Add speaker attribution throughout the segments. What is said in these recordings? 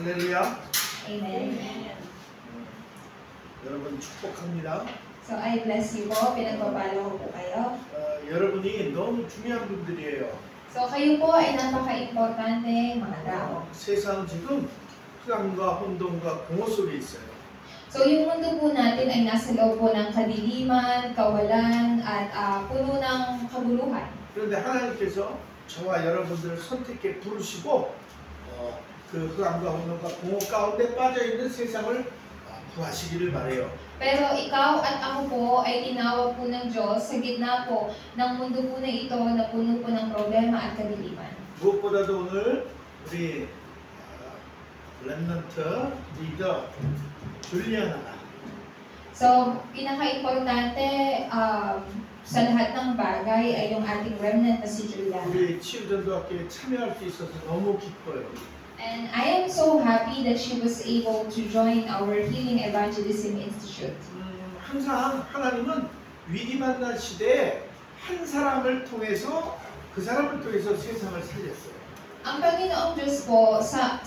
Speaker 1: 할렐루야.
Speaker 2: Amen.
Speaker 1: 여러분 축복합니다.
Speaker 2: So I bless you po, pinagpapalo ko po kayo.
Speaker 1: 여러분이 너무 중요한 분들이에요.
Speaker 2: So kayo po ay napaka-importante mga tao.
Speaker 1: 세상 지금 흑암과 혼돈과 공허 속에 있어요.
Speaker 2: So yung mundo po natin ay nasa loob po ng kadiliman, kawalan, at puno ng kaguluhan.
Speaker 1: 그런데 하나님께서 저와 여러분들을 선택해 부르시고 그 흑암과 혼돈과 공허 가운데 빠져있는 세상을 구하시기를 바라요.
Speaker 2: Pero ikaw at ako po ay tinawag po ng Diyos sa gitna po ng mundo po na ito na puno po ng problema at kadiliman.
Speaker 1: 무엇보다도 오늘 우리 렘넌트 리더 줄리아나가
Speaker 2: So, pinaka-importante sa lahat ng bagay ay yung ating remnant na si Juliana.
Speaker 1: 우리 치유전도학교에 참여할 수 있어서 너무 기뻐요.
Speaker 2: And I am so happy that she was able to join our Healing Evangelism Institute.
Speaker 1: 항상 하나님은 위기 만난 시대에 한 사람을 통해서 그 사람을 통해서 세상을 살렸어요.
Speaker 2: Ang Panginoong Diyos po, sa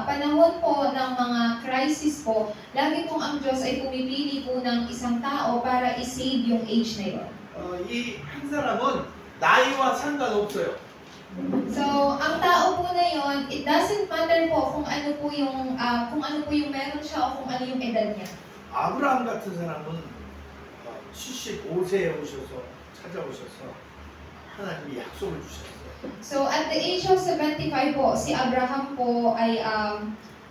Speaker 2: panahon po ng mga crisis po, lagi pong ang Diyos ay pumipili po ng isang tao para i-save yung age na yun.
Speaker 1: 이 한 사람은 나이와 상관없어요.
Speaker 2: So, ang tao po na yon, it doesn't matter po kung ano po yung meron siya o kung ano yung edad niya.
Speaker 1: 아브라함 같은 사람은 75세에 오셔서 찾아오셔서 하나님이 약속을 주셨어요.
Speaker 2: So, at the age of 75 po, si Abraham po ay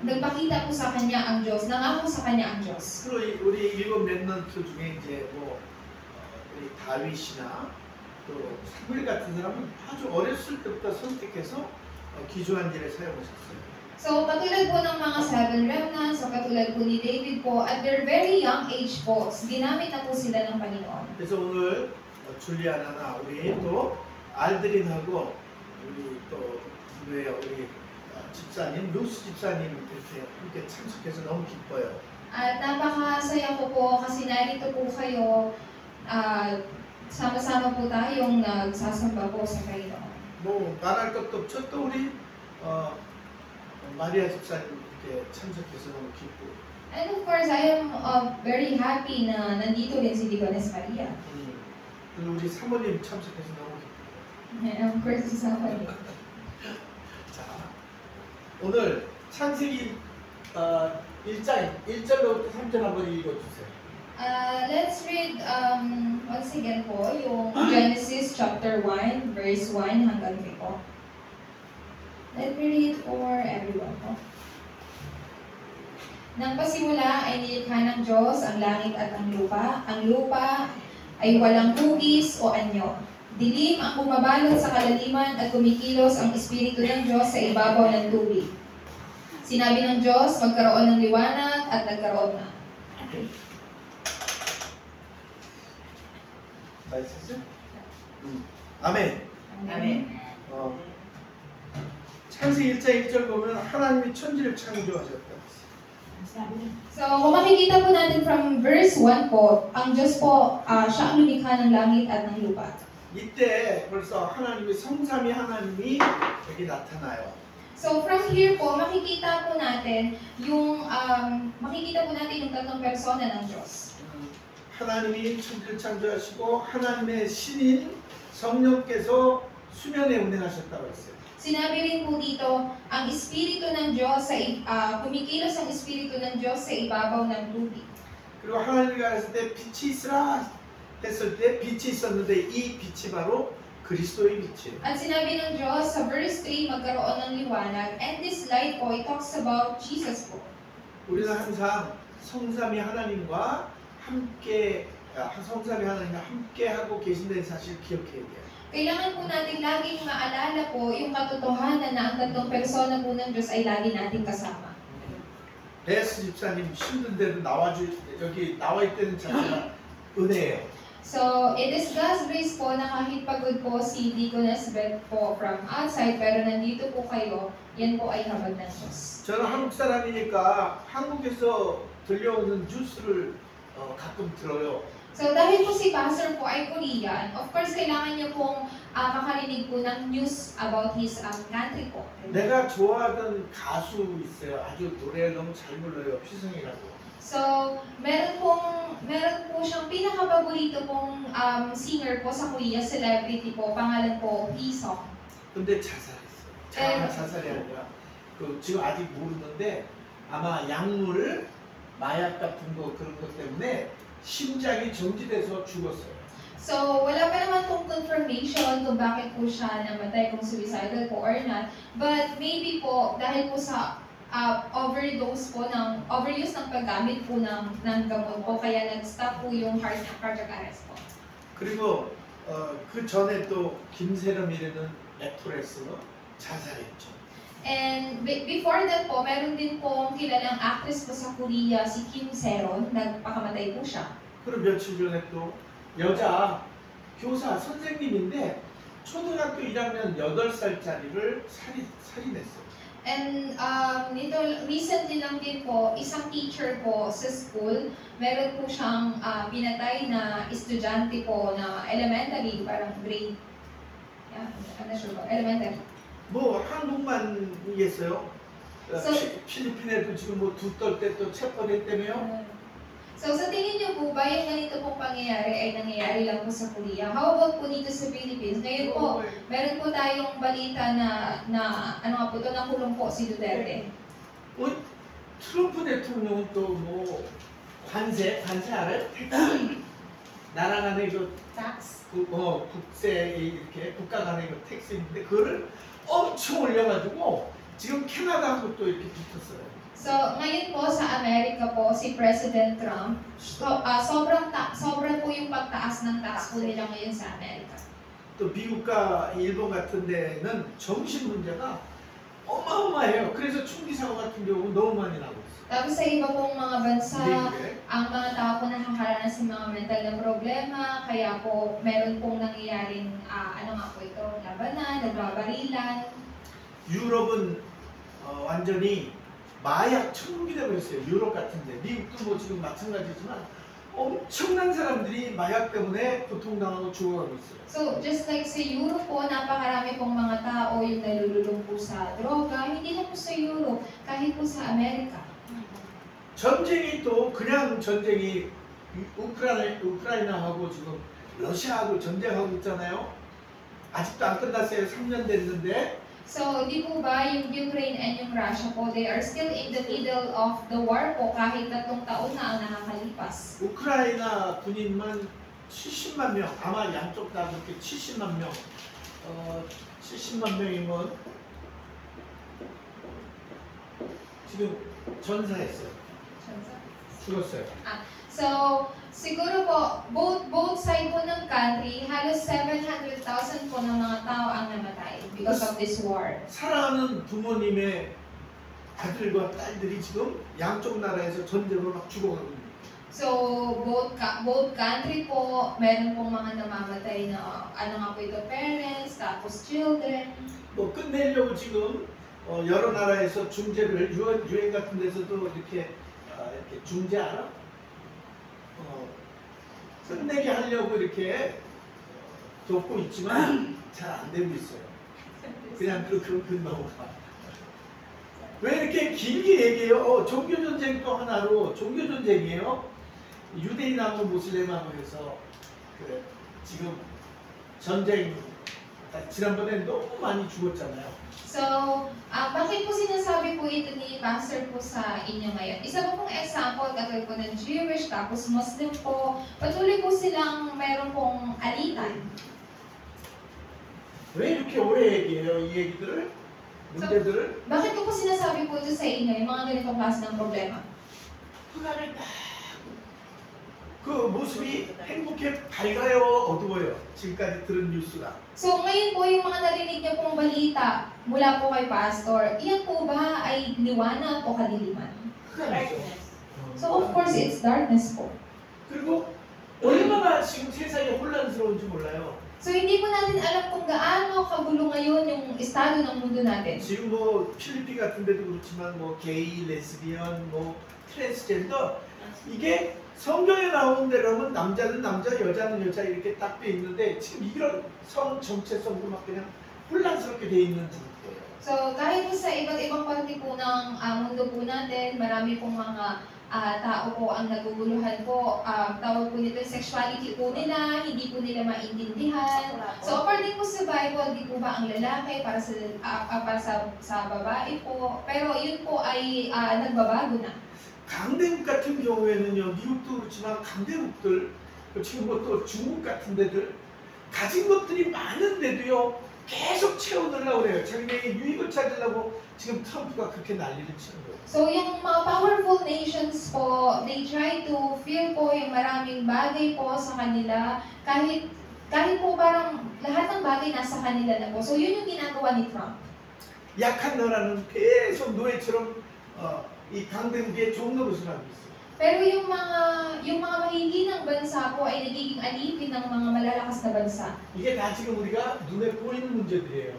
Speaker 2: nagpakita po sa kanya ang Diyos, nangako sa kanya ang Diyos.
Speaker 1: 그리고 우리 일곱 렘넌트 중에 이제 우리 다윗이나 또 사무엘 같은 사람은 아주 어렸을 때부터 선택해서 기조한 일에 사용하셨어요.
Speaker 2: So, katulad po ng mga seven remnants, o katulad po ni David po, at their very young age po, ginamit na po sila ng Panginoon.
Speaker 1: 그래서 오늘 줄리아나나 우리 또 알드린하고 우리 또 우리 집사님, 루스 집사님 이렇게 함께 참석해서 너무 기뻐요.
Speaker 2: At napakasaya ko po kasi narito po kayo, sama-sama po tayong nagsasamba po sa Panginoon.
Speaker 1: 뭐 말할 것도 없죠. 또 우리 마리아 집사님 이렇게 참석해서 너무 기쁘고.
Speaker 2: And of course, I am very happy na nandito rin si Deaconess Maria.
Speaker 1: 그리고 우리 사모님 참석해서 너무 기쁘고.
Speaker 2: And of course, si Samuel.
Speaker 1: 자, 오늘 창세기 1장 1절부터 3절 한번 읽어주세요.
Speaker 2: Let's read once again po yung Genesis chapter 1 verse 1 hanggang 3 po. Let me read for everyone po. Nang pasimula ay nilikha ng Diyos ang langit at ang lupa. Ang lupa ay walang hugis o anyo. Dilim ang bumabalot sa kalaliman at kumikilos ang Espiritu ng Diyos sa ibabaw ng tubig. Sinabi ng Diyos, magkaroon ng liwanag at nagkaroon na.
Speaker 1: 다 있었어요? 아멘.
Speaker 2: Amen.
Speaker 1: 창세기 1장 1절 보면 하나님이 천지를 창조하셨다.
Speaker 2: So, kung makikita po natin from verse 1 po, ang Diyos po, siya ang lumikha ng langit at ng lupa.
Speaker 1: 이때 벌써 하나님이 성삼위 하나님이 여기 나타나요.
Speaker 2: So, from here po, makikita po natin yung tatlong persona ng Diyos.
Speaker 1: 하나님이 천지를 창조하시고 하나님의 신인 성령께서 수면에 운행하셨다고 했어요.
Speaker 2: Sinabi rin po dito, ang Espiritu ng Diyos, kumikilos ang Espiritu ng Diyos sa ibabaw ng tubig.
Speaker 1: 그리고 하나님이 했을 때 빛이 있으라 했을 때 빛이 있었는데 이 빛이 바로 그리스도의 빛이에요.
Speaker 2: At sinabi ng Diyos sa verse 3, magkaroon ng liwanag, and this light po, it talks about Jesus po.
Speaker 1: 우리는 항상 성삼위 하나님과 함께 성삼위 하나님과 함께 하고 계신다는 사실 기억해야 돼요.
Speaker 2: Kailangan po natin laging maalala po yung katotohanan na ang tatlong persona po ng Diyos ay lagi nating kasama.
Speaker 1: 베스 집사님 힘든데도 여기 나와 있다는 자체가 은혜예요.
Speaker 2: So, it is God's grace po na kahit pagod po si Deaconess Beth po from outside, pero nandito po kayo, yan po ay habag ng Diyos.
Speaker 1: 저는 한국 사람이니까 한국에서 들려오는 뉴스를 가끔 들어요.
Speaker 2: So dahil po si Pastor po ay Korean, of course kailangan niyo pong makarinig po ng news about his country po.
Speaker 1: 내가 좋아하던 가수 있어요. 아주 노래를 너무 잘 불러요. 피성이라고.
Speaker 2: So, meron po siyang pinakapaborito pong singer po sa Korea, celebrity po, pangalan po Pisong.
Speaker 1: 근데 자살했어. 자살이 아니라 지금 아직 모르는데 아마 약물, 마약 같은 거 그런 것 때문에 심장이 정지돼서 죽었어요.
Speaker 2: So, wala pa naman pong confirmation kung bakit po siya namatay, kung suicidal po or not. But maybe po, dahil po sa overuse ng paggamit po ng gamot po, kaya nag-stop po yung heart niya, cardiac arrest po.
Speaker 1: 그리고 그 전에 또 김세롬이라는 액트레스 자살했죠.
Speaker 2: And before that po, meron din po kilalang actress po sa Korea, si Kim Se-ron, nagpakamatay po siya.
Speaker 1: 그리고 며칠 전에 또 여자 교사 선생님인데 초등학교 1학년 8살짜리를 살인했어요.
Speaker 2: And recently lang din po, isang teacher po sa school, meron po siyang pinatay na estudyante po na elementary, parang grade, I'm not sure po, elementary.
Speaker 1: 뭐 한국만 이겠어요?
Speaker 2: So,
Speaker 1: 필리핀에도 지금 뭐 두 떨 때 또 체포됐다며요?
Speaker 2: So sa tingin niyo po ba yung ganito pong pangyayari ay nangyayari lang po sa Korea? How about po dito sa Philippines? Ngayon po, meron po tayong balita na ano nga po ito, nakulong po si Duterte.
Speaker 1: 트럼프 대통령은 또 뭐 관세 알아요? 나라 간의 그
Speaker 2: Tax?
Speaker 1: 국세 이렇게 국가 간의 그 텍스인데 그거를 엄청 올려가지고 지금 캐나다하고 또 이렇게 붙었어요.
Speaker 2: So ngayon po sa Amerika po si President Trump, sobrang po yung pagtaas ng tax po nila ngayon sa Amerika.
Speaker 1: 또 미국과 일본 같은 데는 정신 문제가 어마어마해요. 그래서 총기 사고 같은 경우 너무 많이 나고 있어요.
Speaker 2: Tapos sa iba pong mga bansa,
Speaker 1: 미국에
Speaker 2: ang mga tao po nakakaranas ng mga mental na problema, kaya po meron pong nangyayaring labanan, nagbabarilan.
Speaker 1: 유럽은 완전히 마약 천국이 되어버렸어요. 유럽 같은데 미국도 뭐 지금 마찬가지지만 엄청난 사람들이 마약 때문에 고통당하고 죽어가고 있어요.
Speaker 2: So just like sa Europe po, napakarami pong mga tao yung nalululong po sa droga, hindi lang po sa Europe, kahit po sa Amerika.
Speaker 1: 전쟁이 또 그냥 전쟁이 우크라이나하고 지금 러시아하고 전쟁하고 있잖아요. 아직도 안 끝났어요. 3년 됐는데.
Speaker 2: So, di po ba yung Ukraine and yung Russia po, they are still in the middle of the war po kahit 3 taon na ang nakakalipas.
Speaker 1: 우크라이나 군인만 70만 명, 아마 양쪽 다 그렇게 70만 명, 70만 명이면 지금 전사했어요. 죽었어요.
Speaker 2: So, siguro po, both side po ng country, halos 700,000 po ng mga tao ang namatay because of this war.
Speaker 1: 사랑하는 부모님의 아들과 딸들이 지금 양쪽 나라에서 전쟁으로 막 죽어가고 있습니다.
Speaker 2: So, both country po, meron pong mga namamatay na, po ito, parents, tapos children.
Speaker 1: 뭐 끝내려고 지금 여러 나라에서 중재를 유엔 같은 데서도 이렇게 중재 알아? 끝내게 하려고 이렇게 돕고 있지만 잘 안 되고 있어요. 그냥 그 넘어가. 왜 이렇게 길게 얘기해요? 종교전쟁 또 하나로 종교전쟁이에요. 유대인하고 모슬렘하고 해서 지금 전쟁 지난번에 너무 많이 죽었잖아요.
Speaker 2: So, bakit po sinasabi po ito ni Pastor po sa inyo ngayon? Isa po pong example, katulad po ng Jewish, tapos Muslim po, patuloy po silang mayroon pong alitan.
Speaker 1: 왜 이렇게 오래 얘기해요, 이 얘기들을? 문제들을?
Speaker 2: Bakit ko po sinasabi po ito sa inyo, yung mga ganitong klase ng problema?
Speaker 1: 그 모습이 행복해 밝아요, 어두워요? 지금까지 들은 뉴스가.
Speaker 2: So ngayon po yung mga narinig niyo pong balita mula po kay Pastor, iyan po ba ay liwanag o kadiliman? So of course it's darkness po.
Speaker 1: 그리고 얼마나 지금 세상이 혼란스러운지 몰라요.
Speaker 2: So hindi po natin alam kung gaano kagulo ngayon yung estado ng mundo natin.
Speaker 1: 지금 뭐 필리핀 같은 데도 그렇지만 뭐 게이, 레스비언, 뭐 트랜스젠더 이게 성경에 나오는 대로는 남자는 남자, 여자는 여자 이렇게 딱 돼 있는데 지금 이런 성 정체성도 막 그냥 혼란스럽게 돼 있는 상태예요.
Speaker 2: So, kahit po sa iba't ibang parte po ng mundo po natin, marami pong mga tao po ang naguguluhan po. Tawag po nito yung sexuality po nila, hindi po nila maintindihan. So, according po sa Bible, di po ba ang lalaki para sa babae po? Pero yun po ay nagbabago na.
Speaker 1: 강대국 같은 경우에는요, 미국도 그렇지만 강대국들, 지금 뭐 또 중국 같은 데들 가진 것들이 많은데도요 계속 채워넣으려고 그래요. 자기네의 유익을 찾으려고 지금 트럼프가 그렇게 난리를 치는 거예요.
Speaker 2: So, yung mga powerful nations po, they try to fill po yung maraming bagay po sa kanila, kahit po parang lahat ng bagay nasa kanila na po. So, yun yung ginagawa ni Trump.
Speaker 1: 약한 나라는 계속 노예처럼 이 강대국의 종노릇을 하고 있어요.
Speaker 2: Pero yung mga mahihinang bansa po ay nagiging alipin ng mga malalakas na bansa.
Speaker 1: 이게 다 지금 우리가 눈에 보이는 문제들이에요.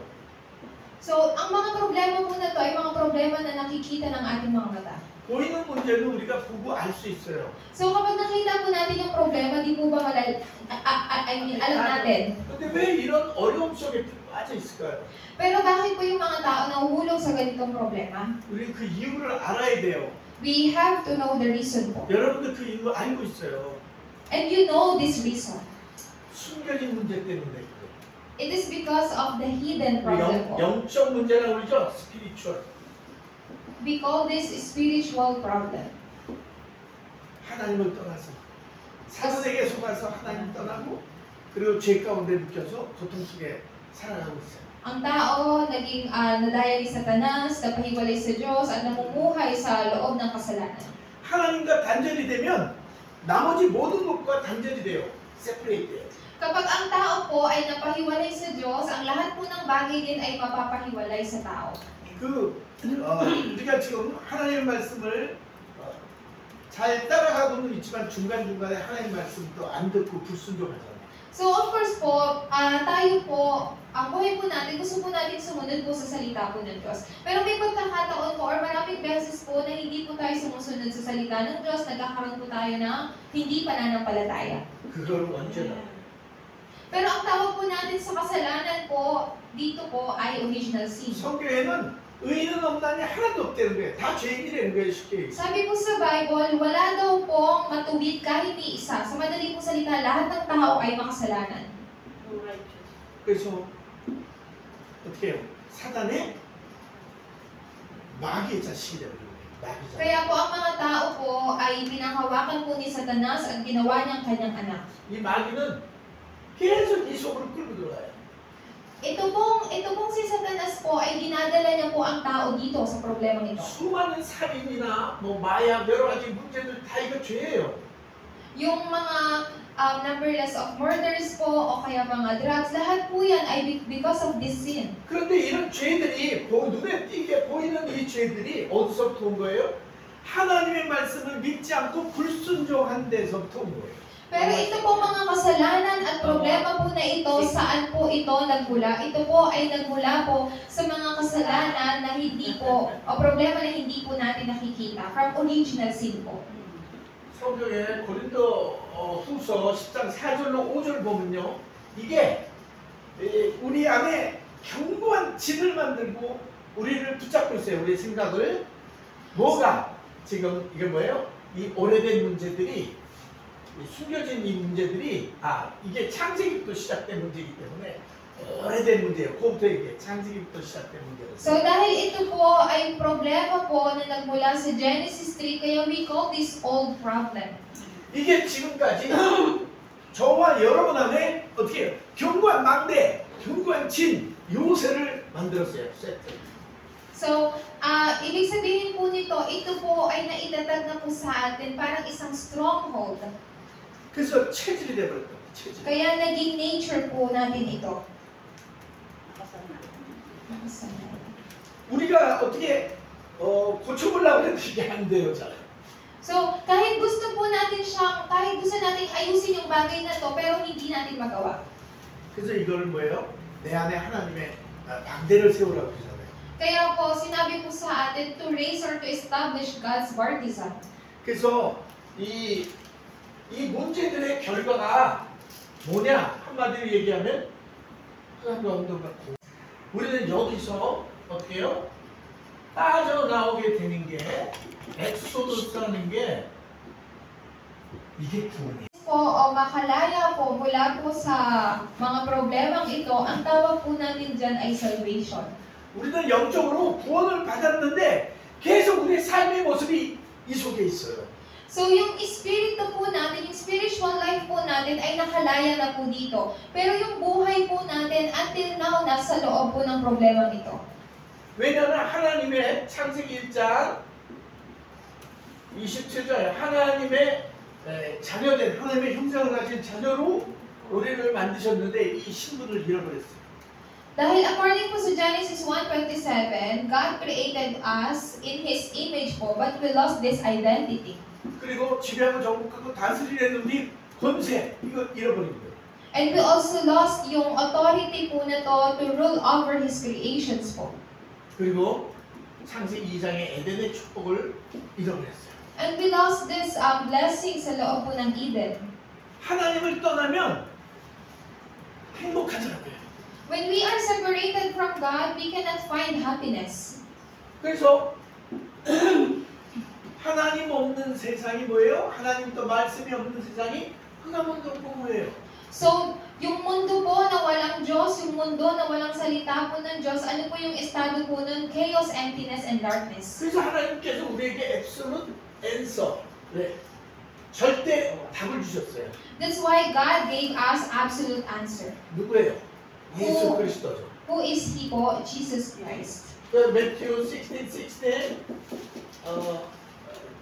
Speaker 2: So, ang mga problema po na to ay mga problema na nakikita ng ating mga mata.
Speaker 1: 보이는 문제는 우리가 보고 알 수 있어요.
Speaker 2: So, kapag nakita po natin yung problema, di po ba alam natin?
Speaker 1: 근데 왜 이런 어려움 속에 빠져 있을까요?
Speaker 2: Pero bakit po yung mga tao nahuhulog sa ganitong problema?
Speaker 1: 우리는 그 이유를 알아야 돼요.
Speaker 2: We have to know the reason po.
Speaker 1: 여러분들 그 이유 알고 있어요.
Speaker 2: And you know this reason.
Speaker 1: 숨겨진 문제 때문에 그래요.
Speaker 2: It is because of the hidden problem po.
Speaker 1: 영적 문제라고 그러죠? 스피리추얼.
Speaker 2: We call this spiritual problem.
Speaker 1: 하나님을 떠나서 사단에게 속아서 하나님 떠나고 그리고 죄 가운데 묶여서 고통 속에 살아가고 있어요.
Speaker 2: Ang tao naging nadaya ni Satanas, napahiwalay sa Diyos at namumuhay sa loob ng kasalanan.
Speaker 1: 하나님과 단절이 되면 나머지 모든 것과 단절이 돼요. 세퍼레이트 돼요.
Speaker 2: Kapag ang tao po ay napahiwalay sa Diyos, ang lahat po ng bagay din ay mapapahiwalay sa tao.
Speaker 1: 우리가 지금 하나님의 말씀을 잘 따라가고는 있지만 중간중간에 하나님 말씀도 안 듣고 불순종하잖아요.
Speaker 2: So of course po, tayo po, ang buhay po natin, gusto po natin sumunod po sa salita po ng Diyos. Pero may pagkakataon po, or maraming beses po na hindi po tayo sumusunod sa salita ng Diyos, nagkakaroon po tayo ng hindi pananampalataya.
Speaker 1: 그걸 언제나.
Speaker 2: Pero ang tawag po natin sa kasalanan po, dito po ay original sin.
Speaker 1: 성경에는 의인은 없나니 하나도 없다는 거예요. 다 죄인이라는 거예요, 쉽게.
Speaker 2: Sabi po sa Bible, wala daw pong matuwid kahit ni isa. Sa madaling pong salita, lahat ng tao ay makasalanan.
Speaker 1: 그래서 어떻게 해요? 사단의 마귀의 자식이라고 그래요. 마귀자.
Speaker 2: Kaya po ang mga tao po ay pinanghawakan po ni Satanas at ginawa niyang kanyang anak.
Speaker 1: 이 마귀는 계속 이 속으로 끌고 들어가요.
Speaker 2: Ito pong si Satanas po ay dinadala niya po ang tao dito sa problema nito.
Speaker 1: 수많은 살인이나 뭐 마약 여러 가지 문제들 다 이거 죄예요.
Speaker 2: Yung mga numberless of murders po o kaya mga drugs, lahat po yan ay because of this sin.
Speaker 1: 그런데 이런 죄들이 눈에 띄게 보이는 이 죄들이 어디서부터 온 거예요? 하나님의 말씀을 믿지 않고 불순종한 데서부터 온 거예요.
Speaker 2: Pero ito po mga kasalanan at problema po na ito, saan po ito nagmula? Ito po ay nagmula po sa mga kasalanan na hindi po, o problema na hindi po natin nakikita, from original sin po.
Speaker 1: 성경에 고린도 후서 10장 4절로 5절 보면요. 이게 우리 안에 견고한 진을 만들고 우리를 붙잡고 있어요. 우리의 생각을. 뭐가? 지금 이게 뭐예요? 이 오래된 문제들이 숨겨진 이 문제들이 이게 창세기부터 시작된 문제이기 때문에 오래된 문제예요. 그거부터 이게 창세기부터 시작된 문제예요.
Speaker 2: So dahil ito po ay problema po na nagmula sa Genesis 3, kaya we call this old problem.
Speaker 1: 이게 지금까지 저와 여러분 안에 어떻게 해요? 견고한 망대, 견고한 진, 요새를 만들었어요. 세트.
Speaker 2: So, ibig sabihin po nito, ito po ay naitatag na po sa atin parang isang stronghold.
Speaker 1: 그래서 체질이 돼버렸다. 체질.
Speaker 2: Kaya naging nature po natin ito.
Speaker 1: 우리가 어떻게 고쳐보려고 해도 이게 안 돼요, 잘.
Speaker 2: So, kahit gusto po natin siyang, kahit gusto natin ayusin yung bagay na to, pero hindi natin magawa.
Speaker 1: 그래서 이걸 뭐예요? 내 안에 하나님의 방대를 세우라고 그러잖아요.
Speaker 2: Kaya po, sinabi po sa atin to raise or to establish God's bar design.
Speaker 1: 그래서 이 문제들의 결과가 뭐냐? 한마디로 얘기하면 하나님과 운동 같고 우리는 여기서 어떻게 해요? 빠져나오게 되는 게 엑소더스라는 게 이게 구원이에요.
Speaker 2: Po o makalaya po mula po sa mga problemang ito, ang tawag po natin dyan ay salvation.
Speaker 1: 우리는 영적으로 구원을 받았는데 계속 우리의 삶의 모습이 이 속에 있어요.
Speaker 2: So yung espiritu po natin, yung spiritual life po natin ay nakalaya na po dito. Pero yung buhay po natin until now nasa loob po ng problemang ito.
Speaker 1: 왜냐하면 하나님의 창세기 1장 27절 하나님의 자녀된 하나님의 형상을 가진 자녀로 우리를 만드셨는데 이 신분을 잃어버렸어요.
Speaker 2: Dahil according po sa Genesis 1:27, God created us in His image po, but we lost this identity.
Speaker 1: 그리고 지배하고 정복하고 다스리는 우리 권세 이거 잃어버린 거예요.
Speaker 2: And we also lost yung authority po na to rule over His creations po.
Speaker 1: 그리고 창세기 2장의 에덴의 축복을 잃어버렸어요.
Speaker 2: And we lost this blessing sa loob po ng Eden.
Speaker 1: 하나님을 떠나면 행복하더라고요.
Speaker 2: When we are separated from God, we cannot find happiness.
Speaker 1: 그래서 하나님 없는 세상이 뭐예요? 하나님 또 말씀이 없는 세상이 흑암문도 뭐예요?
Speaker 2: So, yung mundo po na walang Diyos, yung mundo na walang salita po ng Diyos, ano po yung estado po nun? Chaos, emptiness, and darkness.
Speaker 1: 그래서 하나님께서 우리에게 absolute answer, 절대 답을 주셨어요.
Speaker 2: That's why God gave us absolute answer.
Speaker 1: 누구예요? 예수
Speaker 2: Who?
Speaker 1: 그리스도죠.
Speaker 2: Who is He po? Jesus Christ.
Speaker 1: 그 매튜 16:16,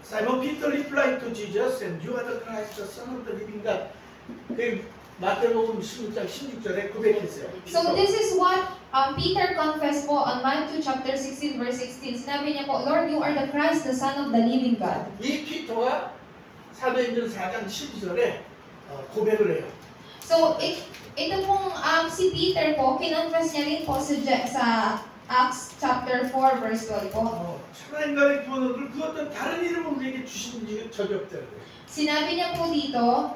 Speaker 1: Simon Peter replied to Jesus, and you are the Christ, the Son of the living God. 그 마태복음 16장 16절에 고백했어요.
Speaker 2: So this is what Peter confessed po on Matthew chapter 16 verse 16. Sinabi niya po, Lord, you are the Christ, the Son of the living God.
Speaker 1: 이 피터가 사도행전 4장 12절에 고백을 해요.
Speaker 2: So ito pong si Peter po, kinonfess niya rin po sa Acts chapter 4 verse 12 po.
Speaker 1: 하나님과의 구원을 그 어떤 다른 이름을 우리에게 주신 적이 없다고요.
Speaker 2: Sinabi niya po dito,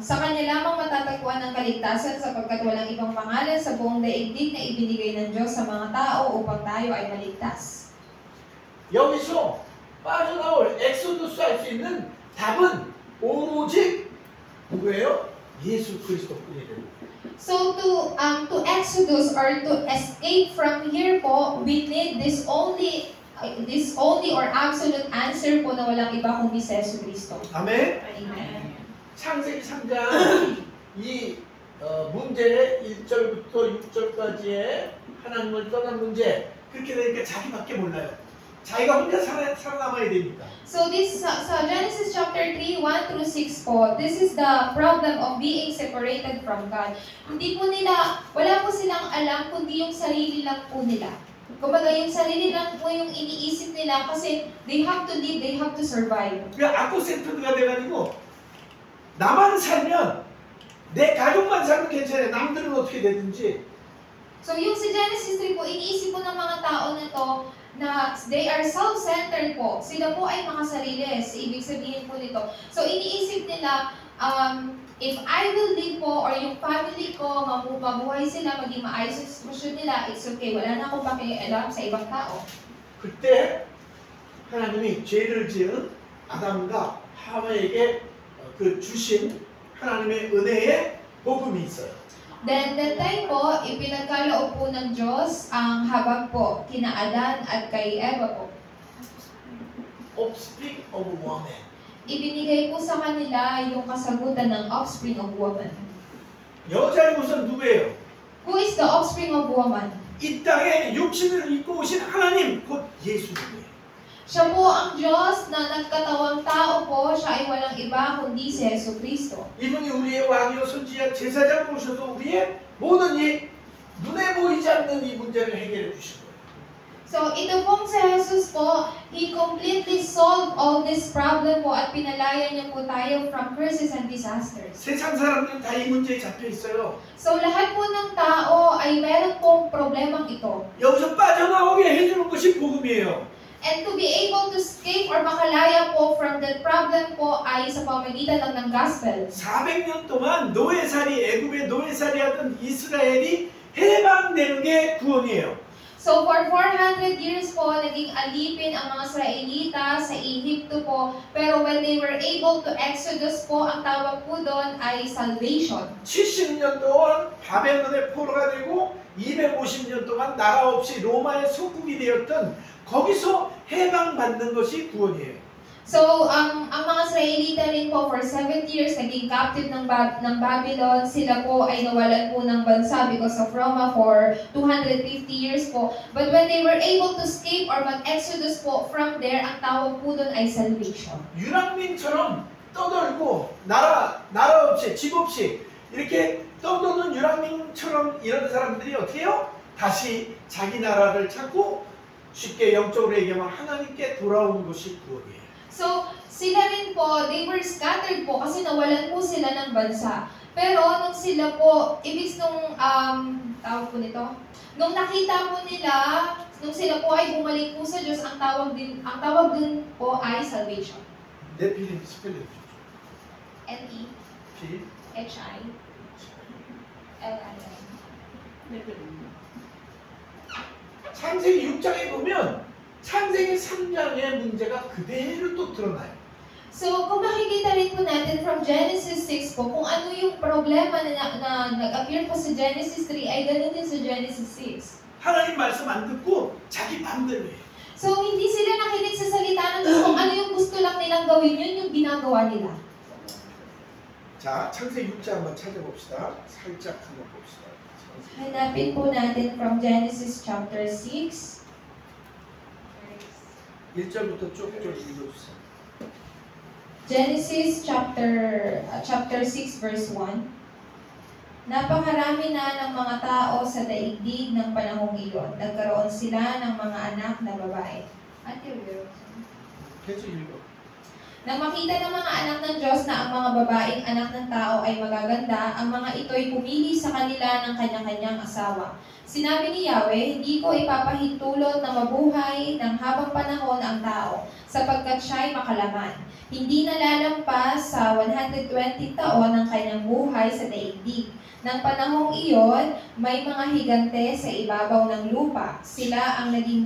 Speaker 2: sa kanya lamang matatagpuan ng kaligtasan sapagkat walang ibang pangalan sa buong daigdig na ibinigay ng Diyos sa mga tao upang tayo ay maligtas.
Speaker 1: 여기서 빠져나올 엑소더스 할 수 있는 답은 오로지 누구예요? 예수 그리스도뿐이에요.
Speaker 2: So to exodus or to escape from here po, we need this only or absolute answer po na walang iba kundi si Yesu Cristo.
Speaker 1: 아멘.
Speaker 2: Amen.
Speaker 1: 창세기 3장 이 문제의 1절부터 6절까지의 하나님을 떠난 문제 그렇게 되니까 자기밖에 몰라요. 자기가 혼자 살아남아야 되니까.
Speaker 2: So this Genesis chapter 3, 1 through 6 po, this is the problem of being separated from God. Wala po silang alam kundi yung sarili lang po nila. Kumbaga yung sarili lang po yung iniisip nila kasi they have to live, they have to survive.
Speaker 1: 그러니까 아코센트드가 돼가지고 나만 살면 내 가족만 살면 괜찮아요. 남들은 어떻게 되든지.
Speaker 2: So yung sa Genesis 3 po, iniisip po ng mga tao na to na they are self-centered po. Sila po ay makasarili. So, ibig sabihin po nito. So iniisip nila, if I will live po or yung family ko, mabuhay sila, maging maayos yung sitwasyon nila, it's okay. Wala na akong pakialam sa ibang tao.
Speaker 1: 그때 하나님이 죄를 지은 아담과 하와에게 그 주신 하나님의 은혜의 복음이 있어요.
Speaker 2: Then that time po, ipinagkaloob po ng Diyos ang habag po kina Adan at kay Eva po.
Speaker 1: Offspring of woman.
Speaker 2: Ibinigay po sa kanila yung kasagutan ng offspring of woman.
Speaker 1: 여자의 우선 누구예요?
Speaker 2: Who is the offspring of woman?
Speaker 1: 이 땅에 육신을 입고 오신 하나님 곧 예수님이에요.
Speaker 2: Siya po ang Diyos na nagkatawang tao po, siya ay walang iba kundi si Yesu Cristo.
Speaker 1: 이분이 우리의 왕이요 선지자 제사장으로 오셔서 우리의 모든 이 눈에 보이지 않는 이 문제를 해결해 주신 거예요.
Speaker 2: So ito pong si Jesus po, He completely solved all this problem po at pinalaya niya po tayo from curses and disasters.
Speaker 1: 세상 사람들은 다 이 문제에 잡혀 있어요.
Speaker 2: So lahat po ng tao ay meron pong problemang ito.
Speaker 1: 여기서 빠져나오게 해주는 것이 복음이에요.
Speaker 2: And to be able to escape or makalaya po from that problem po ay sa pamamagitan lang ng gospel.
Speaker 1: 400년 동안 노예살이, 애굽의 노예살이 하던 이스라엘이 해방되는 게 구원이에요.
Speaker 2: So for 400 years po, naging alipin ang mga Israelita sa Ehipto po. Pero when they were able to exodus po, ang tawag po doon ay salvation.
Speaker 1: 70년 동안 바벨론의 포로가 되고 250년 동안 나라 없이 로마의 속국이 되었던 거기서 해방받는 것이 구원이에요.
Speaker 2: So, ang mga Israelita rin po for 70 years naging captive ng Babylon. Sila po ay nawalan po ng bansa because of Roma for 250 years po. But when they were able to escape or mag-exodus po from there, ang tawag po doon ay salvation.
Speaker 1: 유랑민처럼 떠돌고 나라 없이 집 없이 이렇게 떠도는 유랑민처럼 이런 사람들이 어떻게 해요? 다시 자기 나라를 찾고 쉽게 영적으로 얘기하면 하나님께 돌아오는 것이 구원이에요.
Speaker 2: So, sila rin po, they were scattered po kasi nawalan po sila ng bansa. Pero nung sila po, ibig nung, tawag po nito, nung nakita po nila, nung sila po ay bumalik po sa Diyos, ang tawag din po ay salvation.
Speaker 1: 네피림 스펠링
Speaker 2: N-E-H-I-L-I-M.
Speaker 1: 창세기 6장에 보면 창세기 3장의 문제가 그대로 또 드러나요.
Speaker 2: So, kung makikita rin po natin from Genesis 6 po, kung ano yung problema na nag-appear po sa Genesis 3, ay ganun din sa Genesis 6.
Speaker 1: 하나님 말씀 안 듣고 자기 마음대로 해요.
Speaker 2: So, hindi sila nakinig sa salita ng Diyos. Kung ano yung gusto lang nilang gawin, yun yung ginagawa nila.
Speaker 1: 자, 창세기 6장 한번 찾아봅시다. 살짝 한번 봅시다.
Speaker 2: Hanapin po natin from Genesis chapter 6.
Speaker 1: 1절부터 쭉쭉 읽어주세요.
Speaker 2: Genesis chapter 6 verse 1. Napakarami na ng mga tao sa daigdig ng panahong iyon. Nagkaroon sila ng mga anak na babae.
Speaker 1: 계속 읽어.
Speaker 2: Nang makita ng mga anak ng Diyos na ang mga babaeng anak ng tao ay magaganda, ang mga ito'y pumili sa kanila ng kanya-kanyang asawa. Sinabi ni Yahweh, hindi ko ipapahintulot na mabuhay ng habang panahon ang tao, sapagkat siya'y makalaman. Hindi nalalampas sa 120 taon ang kanyang buhay sa daigdig. Nang panahong iyon, may mga higante sa ibabaw ng lupa. Sila ang naging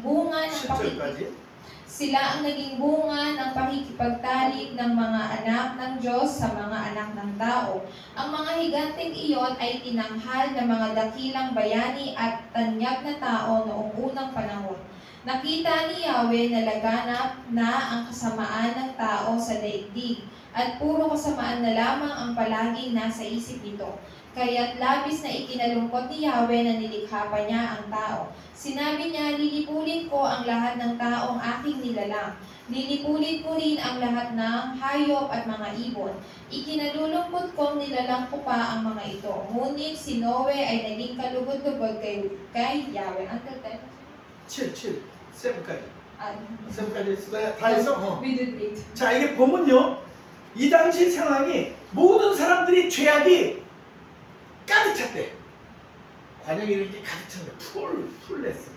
Speaker 2: bunga ng pakikipagtalik ng mga anak ng Diyos sa mga anak ng tao. Ang mga higanteng iyon ay tinanghal ng mga dakilang bayani at tanyag na tao noong unang panahon. Nakita ni Yahweh na laganap na ang kasamaan ng tao sa daigdig, at puro kasamaan na lamang ang palaging nasa isip nito. Kaya't labis na ikinalungkot ni Yahweh na nilikha pa niya ang tao. Sinabi niya, lilipulin ko ang lahat ng taong aking nilalang. Lilipulin ko rin ang lahat ng hayop at mga ibon. Ikinalulungkot kong nilalang ko pa ang mga ito. Ngunit si Noe ay naging kalugod-lugod kay Yahweh. Until 10?
Speaker 1: 7까지. 7까지 했어요? 다
Speaker 2: Yes,
Speaker 1: 했어?
Speaker 2: we did it.
Speaker 1: 자, 이게 보면요. 이 당시 상황이 모든 사람들이 죄악이 가득 찼대. 관역이 이렇게 가득 찼대. 풀 레슨.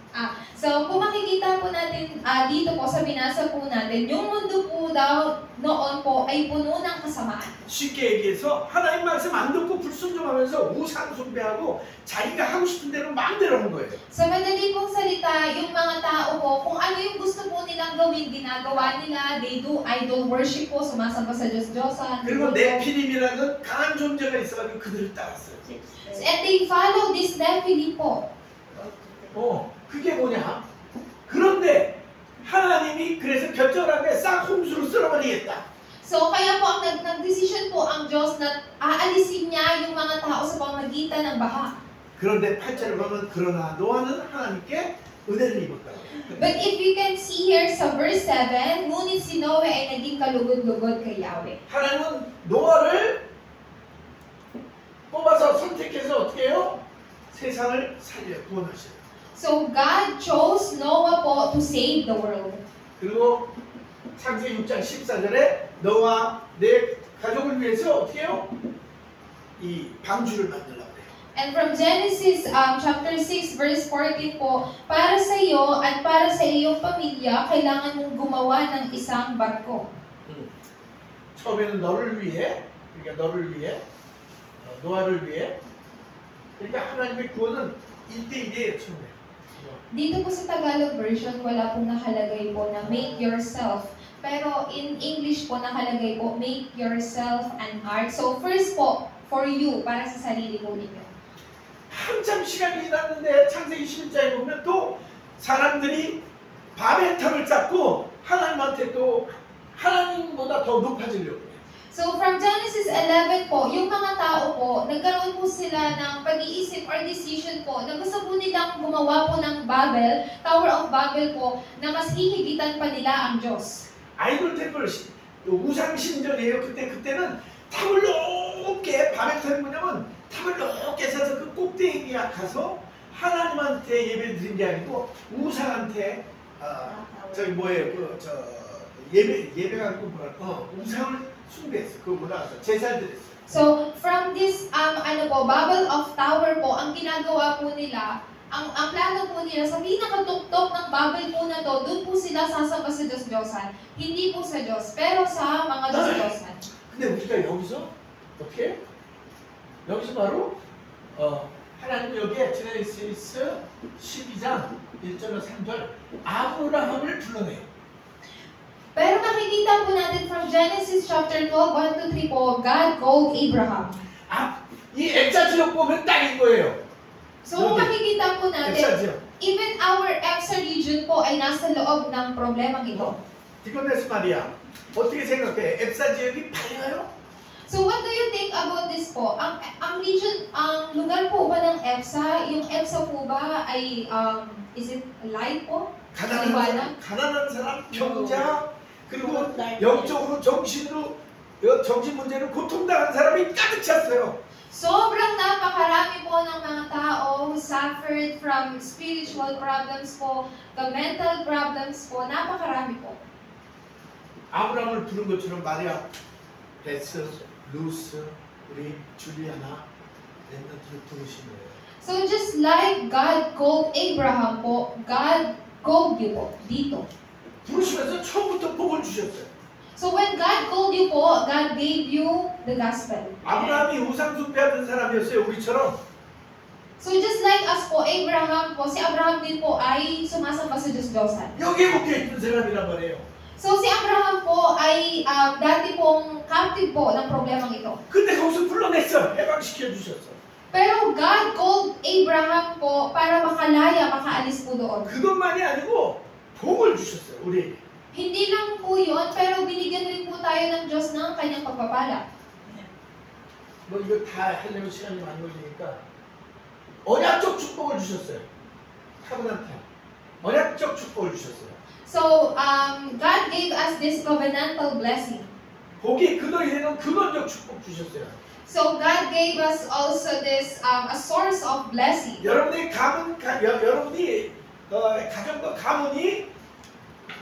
Speaker 2: So, kung makikita po natin dito po sa binasa po natin, yung mundo po daw noon po ay puno ng kasamaan.
Speaker 1: 쉽게 얘기해서 하나님 말씀 안 듣고 불순종하면서 우상 숭배하고 자기가 하고 싶은 대로 마음대로 하는 거예요.
Speaker 2: Sa madali pong salita, yung mga tao po, kung ano yung gusto po nilang gawin, ginagawa nila, they do idol worship po, sumasamba sa Diyos-Diyosan.
Speaker 1: 그리고 네피림이라는 강한 존재가 있어가지고 그들을 따랐어요.
Speaker 2: And they follow this Nephilim po.
Speaker 1: 그게 뭐냐? 그런데 하나님이 그래서 결정하게 싹 홍수로 쓸어버리겠다.
Speaker 2: So, kaya po ang nag-decision po ang Diyos na aalisin niya yung mga tao sa pamagitan ng baha.
Speaker 1: 그런데 8절을 보면 그러나 노아는 하나님께 은혜를 입었다.
Speaker 2: But if you can see here sa verse 7, ngunit si Noe ay naging kalugod-lugod kay Yahweh.
Speaker 1: 하나님은 노아를 뽑아서 선택해서 어떻게 해요? 세상을 살려 구원하셔요.
Speaker 2: So God chose Noah po to save the world.
Speaker 1: 그리고 창세기 6장 14절에 너와 내 가족을 위해서 어떻게 해요? 이 방주를 만들라고 해요.
Speaker 2: And from Genesis chapter 6 verse 14 po, para sa iyo at para sa iyong pamilya, kailangan mong gumawa ng isang barko.
Speaker 1: 처음에는 너를 위해, 그러니까 너를 위해, 노아를 위해. 그러니까 하나님의 구원은 1대1이에요, 처음에.
Speaker 2: Dito po sa Tagalog version, wala pong nakalagay po na make yourself. Pero in English po nakalagay po, make yourself an ark. So first po, for you, para sa sarili po ninyo.
Speaker 1: 한참 시간이 지났는데 창세기 11장에 보면 또 사람들이 바벨탑을 쌓고 하나님한테 또 하나님보다 더 높아지려고 해요.
Speaker 2: So from Genesis 11 po, yung mga tao po, nagkaroon po sila ng pag-iisip or decision po na gusto po nilang gumawa po ng Babel, Tower of Babel po, na mas hihigitan pa nila ang Diyos.
Speaker 1: 아이돌 템플 우상 신전이에요. 그때는 탑을 높게 바벨탑이 뭐냐면 탑을 높게 쌓아서 그 꼭대기에 가서 하나님한테 예배 드린 게 아니고 우상한테 저기 뭐예요 예배가 아니고 뭐랄까 우상을 숭배했어. 그거 뭐라 하죠? 제사를 드렸어.
Speaker 2: So from this Babel of Tower po, ang ginagawa po nila, ang plano po nila sa pinakatuktok ng Babel po na to, doon po sila sasamba sa Diyos-Diyosan. Hindi po sa Diyos, pero sa mga Diyos-Diyosan.
Speaker 1: 근데 우리가 여기서 어떻게? 여기서 바로 하나님 여기에 제네시스 12장 1절로 3절 아브라함을 불러내요.
Speaker 2: Pero nakikita po natin from Genesis chapter 12, 1 to 3 po, God called Abraham.
Speaker 1: 이 엑사 지역 보면 딱인 거예요.
Speaker 2: So makikita po natin,
Speaker 1: 엑사 지역.
Speaker 2: even our EPSA region po ay nasa loob ng problemang ito.
Speaker 1: 디코데스 마리아 어떻게 생각해? 엑사 지역이 밝아요?
Speaker 2: So what do you think about this po? Ang region, ang lugar po ba ng EPSA, yung EPSA po ba ay, is it light po?
Speaker 1: 가난한 사람, 병자, 그리고 영적으로 정신 문제로 고통당한 사람이 가득 찼어요.
Speaker 2: Sobrang napakarami po ng mga tao who suffered from spiritual problems po, the mental problems po, napakarami po.
Speaker 1: 아브라함을 부른 것처럼 마리아, 베스, 루스, 우리 줄리아나, 랜드를 부르신 거예요.
Speaker 2: So just like God called Abraham po, God called you po, dito.
Speaker 1: 부르시면서 처음부터 복을 주셨어요.
Speaker 2: So when God called you po, God gave you the gospel.
Speaker 1: 아브라함이 우상 숭배하던 사람이었어요, 우리처럼.
Speaker 2: So just like us po, Abraham po, si Abraham din po ay sumasamba sa Diyos-Diyosan.
Speaker 1: 여기에 묶여있던 사람이란 말이에요.
Speaker 2: So si Abraham po ay dati pong captive po ng problemang ito.
Speaker 1: 근데 거기서 불러냈어, 해방시켜 주셨어.
Speaker 2: Pero God called Abraham po para makalaya, makaalis po doon.
Speaker 1: 그것만이 아니고 복을 주셨어요, 우리에게.
Speaker 2: Hindi lang po yun, pero binigyan rin po tayo ng Diyos ng kanyang pagpapala.
Speaker 1: 뭐 이거 다 하려면 시간이 많이 걸리니까 언약적 축복을 주셨어요. 타고난 언약적 축복을 주셨어요.
Speaker 2: So, God gave us this covenantal blessing.
Speaker 1: 복이 근원이되는 근원적 축복 주셨어요.
Speaker 2: So, God gave us also this, a source of blessing.
Speaker 1: 여러분의 여러분이 가정과 가문이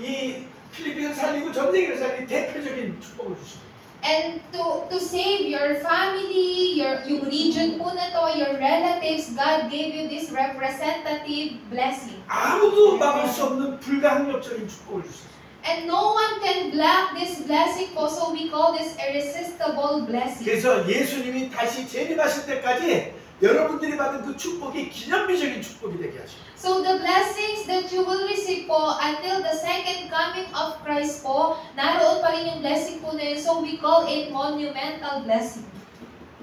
Speaker 1: 이 필리핀을 살리고 전 세계를 살린 대표적인 축복을 주십니다.
Speaker 2: And to save your family, yung region po na to, your relatives, God gave you this representative blessing.
Speaker 1: 아무도 막을 수 없는 불가항력적인 축복을 주셨어요.
Speaker 2: And no one can block this blessing po, so we call this irresistible blessing.
Speaker 1: 그래서 예수님이 다시 재림하실 때까지 여러분들이 받은 그 축복이 기념비적인 축복이 되게 하십니다.
Speaker 2: So the blessings that you will receive po until the second coming of Christ po, naroon pa rin yung blessing po na yun. So we call it monumental blessing.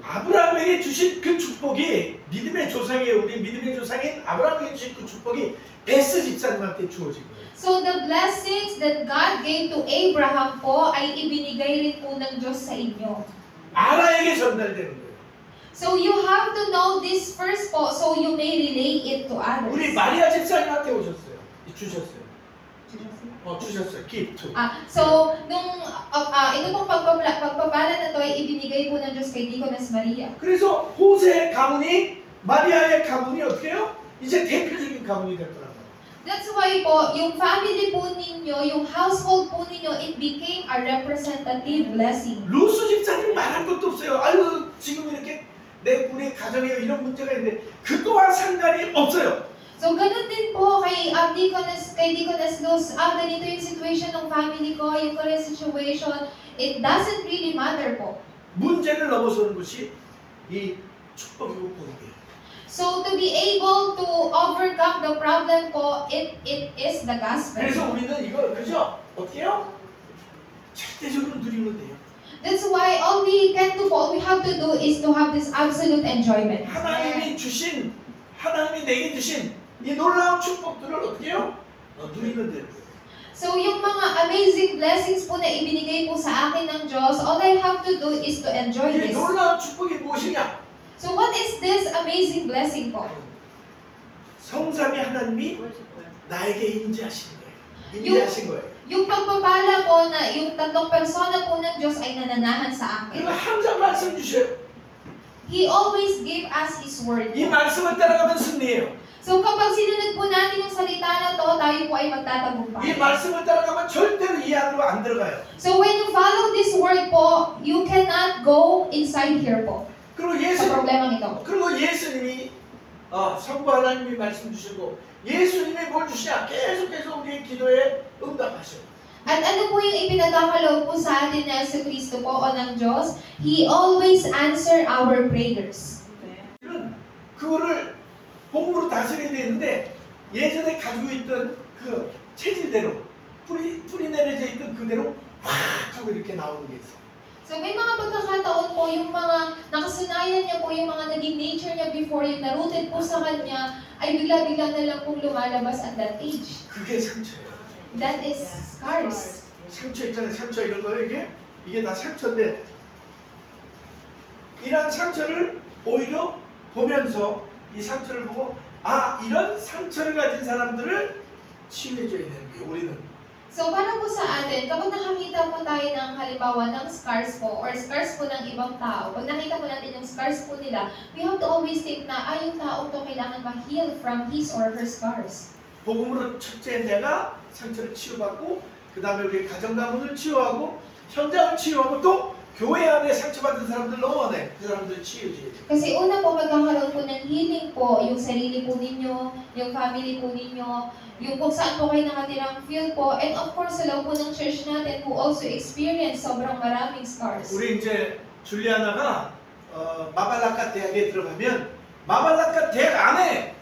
Speaker 1: 아브라함에게 주신 그 축복이 믿음의 조상이에요. 우리 믿음의 조상인 아브라함에게 주신 그 축복이 베스 집사님한테 주어진 거예요.
Speaker 2: So the blessings that God gave to Abraham po ay ibinigay rin po ng Diyos sa inyo.
Speaker 1: 아라에게 전달되는 거예요.
Speaker 2: So you have to know this first po, so you may relay it to others.
Speaker 1: 우리 마리아 집사님한테 오셨어요. 주셨어요. 주셨어요. gift.
Speaker 2: So nung ito pong pagpapala na to ay ibinigay po ng Diyos kay Deaconess Maria.
Speaker 1: 그래서 호세의 가문이 마리아의 가문이 어떻게 해요? 이제 대표적인 가문이 될 거란 말이에요.
Speaker 2: That's why po, yung family po ninyo, yung household po ninyo, it became a representative blessing.
Speaker 1: 루스 집사님 말할 것도 없어요. 아유 지금 이렇게 우리 가정에 이런 문제가 있는데 그거와 상관이 없어요.
Speaker 2: So, ganun din po kay Deaconess Luz, ganito yung situation ng family ko, yung current situation, it doesn't really matter po.
Speaker 1: 문제를 넘어서는 것이 이 축복이고 복이에요.
Speaker 2: So, to be able to overcome the problem po, it is the gospel.
Speaker 1: 그래서 우리는 이걸 그죠? 어떻게 해요? 절대적으로 누리면 돼요.
Speaker 2: That's why all we have to do is to have this absolute enjoyment.
Speaker 1: 하나님이 내게 주신 이 놀라운 축복들을 어떻게 해요? 누리면 돼요.
Speaker 2: So, yung mga amazing blessings po na ibinigay po sa akin ng Diyos, all I have to do is to enjoy
Speaker 1: 이
Speaker 2: this.
Speaker 1: 놀라운 축복이 무엇이냐?
Speaker 2: So, what is this amazing blessing po?
Speaker 1: 성삼위 하나님이 나에게 인지하신 거예요. 인지하신 거예요.
Speaker 2: Yung pagpapala po na yung tatlong persona po ng Diyos ay nananahan sa akin.
Speaker 1: 그리고 항상 말씀 주셔요.
Speaker 2: He always gave us His word.
Speaker 1: 이 말씀을 따라가면 승리해요.
Speaker 2: So kapag sinunod po natin yung salita na to, tayo po ay
Speaker 1: 이
Speaker 2: magtatagumpay.
Speaker 1: 말씀을 따라가면 절대로 이 안으로 안 들어가요.
Speaker 2: So when you follow this word po, you cannot go inside here po.
Speaker 1: 그리고
Speaker 2: Sa problemang ito.
Speaker 1: 예수님이 성부 하나님이 말씀 주시고 예수님이 뭘 주시냐? 계속해서 우리의 기도에 응답하셔요.
Speaker 2: At ano po yung ipinagkakaloob po sa atin na sa Kristo po o ng Diyos? He always answer our prayers.
Speaker 1: 그거를 복음으로 다스려야 되는데 예전에 가지고 있던 그 체질대로 뿌리 내려져 있던 그대로 확 하고 이렇게 나오는 게 있어요.
Speaker 2: So may mga pagkakataon po, yung mga nakasanayan niya po, yung mga naging nature niya before, yung na-rooted po sa kanya, ay bigla-bigla na lang pong lumalabas at that age.
Speaker 1: 그게 상처예요.
Speaker 2: That is scars.
Speaker 1: 상처 있잖아요. 상처 이런 거요. 이게 다 상처인데 이런 상처를 오히려 보면서 이 상처를 보고 이런 상처를 가진 사람들을 치유해줘야 되는 거예요. 우리는.
Speaker 2: So para po sa atin, kapag nakakita po tayo ng halimbawa ng scars po or scars po ng ibang tao, pag nakita po natin yung scars po nila, we have to always think na yung tao to kailangan ma-heal from his or her scars.
Speaker 1: 복음으로 첫째 내가 상처를 치유받고 그 다음에 우리 가정 가문을 치유하고 현장을 치유하고 또 교회 안에 상처받은 사람들 너무 많아요. 그 사람들 치유해줘야죠.
Speaker 2: Kasi una po magkakaroon po ng healing po yung sarili po ninyo, yung family po ninyo, yung kung saan po kayo nakatirang field po, and of course sa loob po ng church natin who also experience sobrang maraming scars.
Speaker 1: 우리 이제 줄리아나가 마발라카 대학에 들어가면 마발라카 대학 안에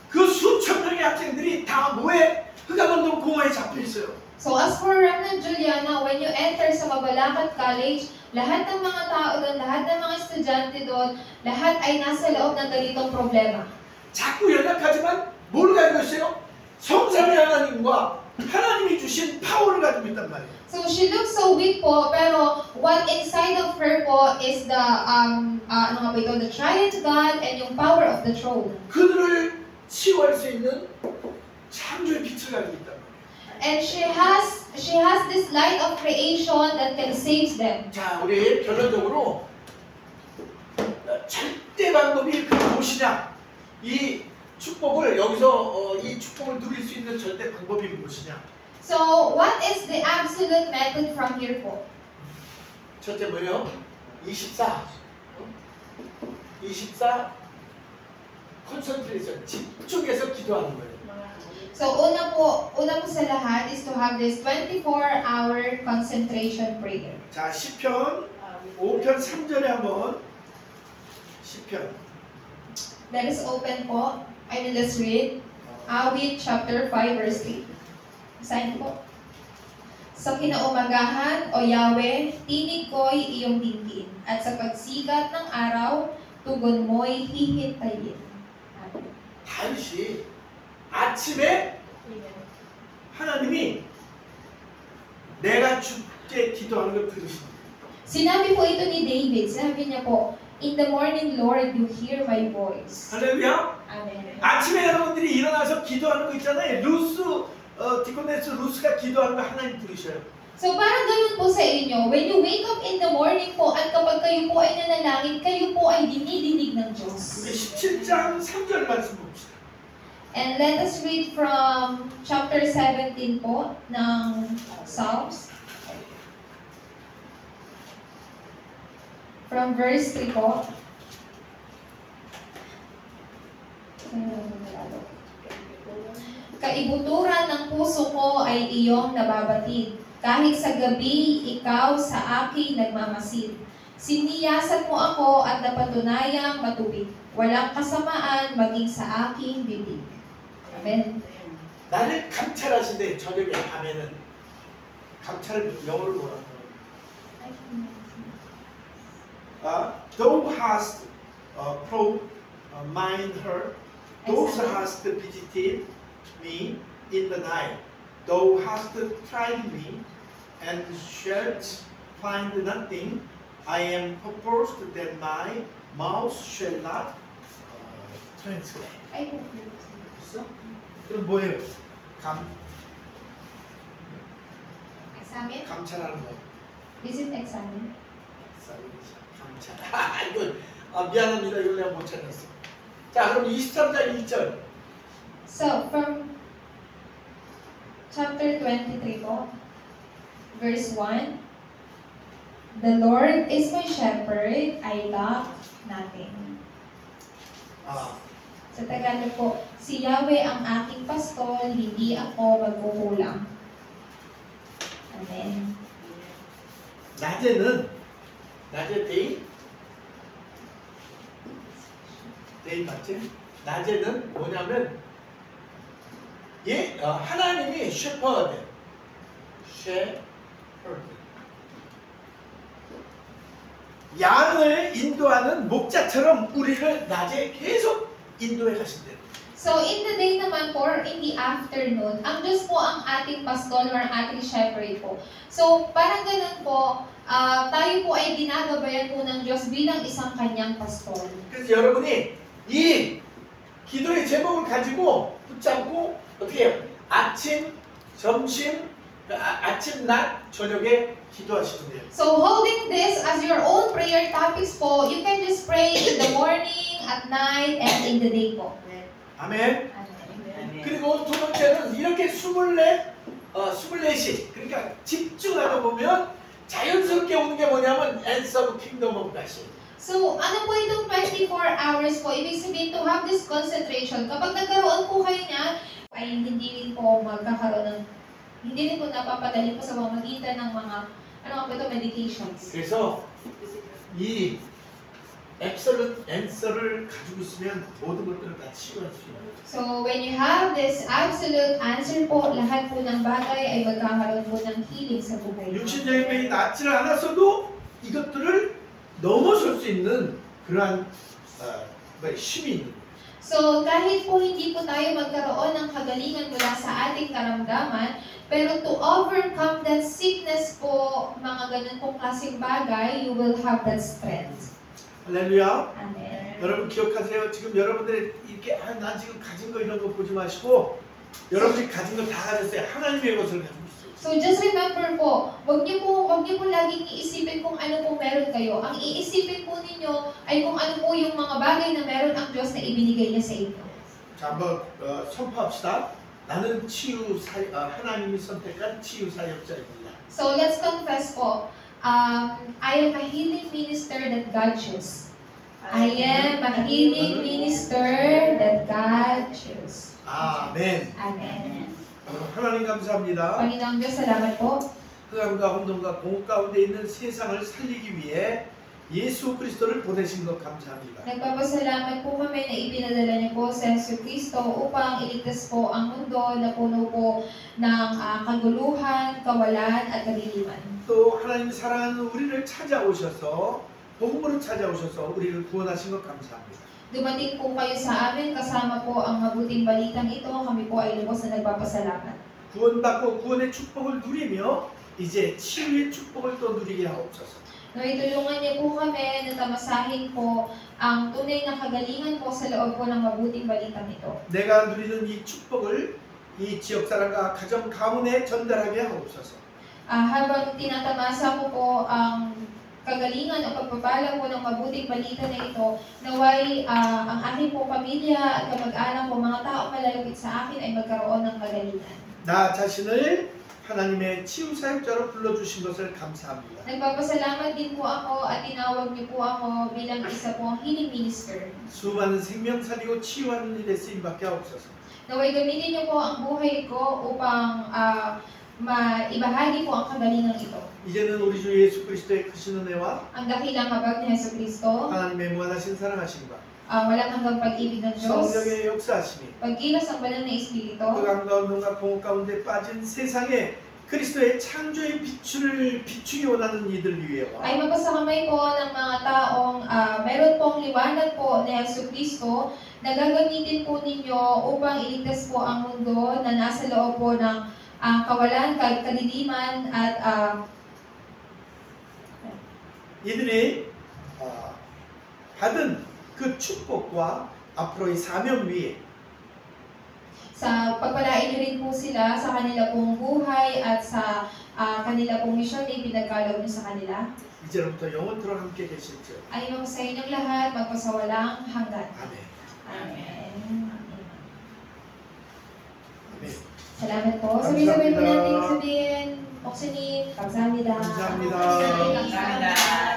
Speaker 1: 그 수천 명의 학생들이 다 뭐에 흑암운동 공허에 잡혀 있어요.
Speaker 2: So as for Remnant Juliana, when you enter sa Mabalacat College, lahat ng mga tao doon, lahat ng mga estudyante doon, lahat ay nasa loob ng ganitong problema.
Speaker 1: 자꾸 연약하지만 뭘 가지고 있어요? 성삼위 하나님과 하나님이 주신 파워를 가지고 있단 말이에요.
Speaker 2: So she looks so weak po, pero what inside of her po is the the triune God and yung power of the throne.
Speaker 1: 그들을 치유할 수 있는 창조의 빛을 가지고 있단 말이에요.
Speaker 2: And she has this light of creation that can save them.
Speaker 1: 자, 우리 결론적으로 절대 방법이 무엇이냐? 이 축복을 여기서 이 축복을 누릴 수 있는 절대 방법이 무엇이냐?
Speaker 2: So what is the absolute method from here po?
Speaker 1: 첫째 뭐예요? 24 컨센트레이션 집중해서 기도하는 거예요.
Speaker 2: So una po sa lahat is to have this 24-hour concentration prayer.
Speaker 1: 자, 시편 5편 3절에 한번 시편.
Speaker 2: Let us open po. Let's read. Awit chapter 5 verse 3. Basahin po. Sa kinaumagahan, O Yahweh, tinig ko'y iyong dinggin, at sa pagsikat ng araw, tugon mo'y hihintayin.
Speaker 1: 다윗이 아침에 하나님이 내가 주께 기도하는 걸 들으십니다.
Speaker 2: Sinabi po ito ni David. Sabi niya po, in the morning, Lord, you hear my voice.
Speaker 1: 할렐루야.
Speaker 2: Amen.
Speaker 1: 아침에 여러분들이 일어나서 기도하는 거 있잖아요. 디코네스 루스가 기도하는 거 하나님 들으셔요.
Speaker 2: So parang ganun po sa inyo, when you wake up in the morning po at kapag kayo po ay nanalangin, kayo po ay dinidinig ng Diyos.
Speaker 1: 우리 17장 3절 말씀 봅시다.
Speaker 2: And let us read from chapter 17 po ng Psalms. From verse 3 po. kalibuturan ng puso ko ay iyong nababatid. Kahit sa gabi, ikaw sa akin nagmamasid. Siniyasan mo ako at napatunayang matubig. Walang kasamaan maging sa aking bibig. Amen.
Speaker 1: 나를 감찰하시되 저녁에 밤에는 감찰을 영어로 뭐라고 Thou hast probed mine heart, thou hast visited me in the night, thou hast tried me and shalt find nothing. I am purposed that my mouth shall not transgress.
Speaker 2: Ay,
Speaker 1: 있어? 그럼 뭐예요?
Speaker 2: examine?
Speaker 1: 감찰하는 거.
Speaker 2: Is it examine?
Speaker 1: 감찰. 이거 미안합니다. 이걸 내가 못 찾았어. 자, 그럼 23장 2절.
Speaker 2: So, from chapter 23 po, verse 1, The Lord is my shepherd, I lack nothing. Sa Tagalog po, si Yahweh ang aking pastol, hindi ako magkukulang. Amen.
Speaker 1: 낮에 데이 맞지? 낮에는 뭐냐면 하나님이 셰퍼드 양을 인도하는 목자처럼 우리를 낮에 계속 인도해 가신대요.
Speaker 2: So, in the day naman po, or in the afternoon, ang Diyos po ang ating pastol or ang ating shepherd po. So, parang ganun po, tayo po ay ginagabayan po ng Diyos bilang isang kanyang pastol.
Speaker 1: 그래서 여러분이 이 기도의 제목을 가지고 붙잡고 어떻게 해요? 아침, 점심, 낮, 저녁에 기도하시면 돼요.
Speaker 2: So, holding this as your own prayer topics po, you can just pray in the morning, at night, and in the day po.
Speaker 1: 아멘.
Speaker 2: Amen.
Speaker 1: 그리고 두 번째는 이렇게 24시 그러니까 집중하다 보면 자연스럽게 오는 게 뭐냐면 answer of kingdom of God.
Speaker 2: So, ano po itong 24 hours po? Ibig sabihin to have this concentration. Kapag nagkaroon po kayo niyan, ay hindi rin po magkakaroon ng, hindi rin po napapadali po sa pamamagitan ng mga, ano po ito, meditations.
Speaker 1: 그래서 이 absolute answer를 가지고 있으면 모든 것들을 다 치유할 수 있는 거죠.
Speaker 2: So, when you have this absolute answer po, lahat po ng bagay ay magkakaroon po ng healing sa buhay.
Speaker 1: 육신적인 병이 낫지를 않았어도 이것들을 넘어설 수 있는 그러한 힘이 있는 거예요.
Speaker 2: So, kahit po hindi po tayo magkaroon ng kagalingan mula sa ating karamdaman, pero to overcome that sickness po, mga ganun pong klaseng bagay, you will have that strength.
Speaker 1: 할렐루야.
Speaker 2: Amen.
Speaker 1: 여러분 기억하세요. 지금 여러분들이 이렇게 난 지금 가진 거 이런 거 보지 마시고 여러분이 가진 거 다 가졌어요. 하나님의 것을 가지고 있어요.
Speaker 2: So just remember po, wag niyo po laging iisipin kung ano po meron kayo. Ang iisipin po ninyo ay kung ano po yung mga bagay na meron ang Diyos na ibinigay niya sa inyo.
Speaker 1: 자, 한번 선포합시다. 나는 하나님이 선택한 치유 사역자입니다.
Speaker 2: So let's confess po. I am a healing minister that God chose. I am a healing minister that God chose.
Speaker 1: 아멘.
Speaker 2: Amen.
Speaker 1: 하나님 감사합니다.
Speaker 2: Panginoong Diyos, salamat po.
Speaker 1: 흑암과 혼돈과 공허 가운데 있는 세상을 살리기 위해 예수 그리스도를 보내신 것 감사합니다.
Speaker 2: Nagpapasalamat po kami na ipinadala niyo po sa Yesu Cristo upang iligtas po ang mundo na puno po ng kaguluhan, kawalan at kadiliman.
Speaker 1: 또 하나님 사랑하는 우리를 찾아오셔서 복음으로 찾아오셔서 우리를 구원하신 것 감사합니다.
Speaker 2: Dumating po kayo sa amin kasama po ang mabuting balitang ito. Kami po ay lubos na nagpapasalamat.
Speaker 1: 구원받고 구원의 축복을 누리며 이제 치유의 축복을 또 누리게 하옵소서.
Speaker 2: Tulungan niyo po kami na tamasahin po ang tunay na kagalingan po sa loob po ng mabuting balitang ito.
Speaker 1: 내가 누리는 이 축복을 이 지역 사람과 가정 가문에 전달하게 하옵소서.
Speaker 2: Habang tinatamasa ko po ang kagalingan o pagpapala po ng mabuting balita na ito, naway ang aking po pamilya at kamag-anak po, mga taong malalapit sa akin ay magkaroon ng kagalingan.
Speaker 1: 나 자신을 하나님의 치유 사역자로 불러주신 것을 감사합니다.
Speaker 2: Nagpapasalamat din po ako at tinawag niyo po ako bilang isa pong healing minister.
Speaker 1: 수많은 생명 살리고 치유하는 일에 쓰임받게 하옵소서.
Speaker 2: Naway gamitin niyo po ang buhay ko upang maibahagi po ang kagalingang ito.
Speaker 1: 이제는 우리 주 예수 그리스도의 크신 은혜와
Speaker 2: Ang dakilang habag ni Hesus Kristo,
Speaker 1: 하나님의 무한하신 사랑하심과
Speaker 2: walang hanggang pag-ibig ng Diyos,
Speaker 1: 성령의 역사하심이
Speaker 2: pagkilos ng banal na Espiritu,
Speaker 1: 그 한가운데가 공허 가운데 빠진 세상에 그리스도의 창조의 빛을 비추기 원하는 이들 위에와
Speaker 2: ay magpasakamay po ng mga taong meron pong liwanag po ni Hesus Kristo na gagamitin po ninyo upang iligtas po ang mundo na nasa loob po ng kawalan, kadiliman at
Speaker 1: 이들이 받은 그 축복과 앞으로의 사명 위에
Speaker 2: sa pagpalain niyo rin po sila sa kanila pong buhay at sa kanila pong misyon na ipinagkaloob niyo sa kanila.
Speaker 1: 이제부터 영원토록 함께 계실지어다.
Speaker 2: Ay sa inyong lahat magpasawalang hanggan.
Speaker 1: 아멘.
Speaker 2: Amen.
Speaker 1: 아멘.
Speaker 2: Salamat po. Sabi-sabi po natin sabihin, Oksinin, 감사합니다.
Speaker 1: 감사합니다.
Speaker 3: 감사합니다.